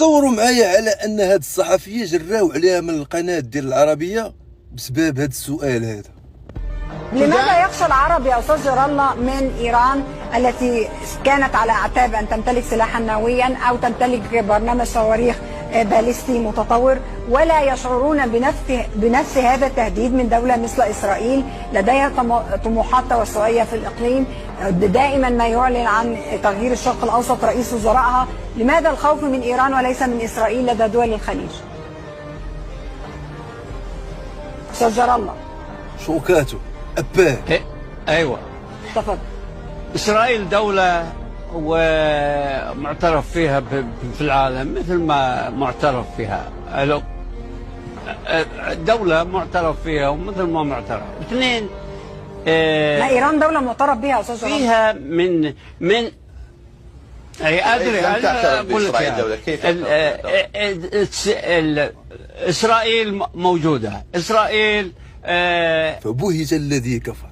تصوروا معايا على ان هاد الصحفيه جراو عليها من القناه ديال العربيه بسبب هاد السؤال هذا. لماذا يخشى العرب يا استاذ جار الله من ايران التي كانت على اعتاب ان تمتلك سلاحا نوويا او تمتلك برنامج صواريخ باليستي متطور، ولا يشعرون بنفس هذا التهديد من دولة مثل إسرائيل لديها طموحات توسعية في الإقليم، دائما ما يعلن عن تغيير الشرق الأوسط رئيس وزرائها؟ لماذا الخوف من إيران وليس من إسرائيل لدى دول الخليج؟ أستاذ جار الله. شوكاتو أباه. أيوة تفضل. إسرائيل دولة ومعترف فيها في العالم مثل ما معترف فيها، دولة معترف فيها ومثل ما معترف. اثنين، ما إيران دولة معترف بها أستاذ جار الله. فيها من أي أدري أنا أقول لك إسرائيل موجودة. إسرائيل فبهت الذي كفر.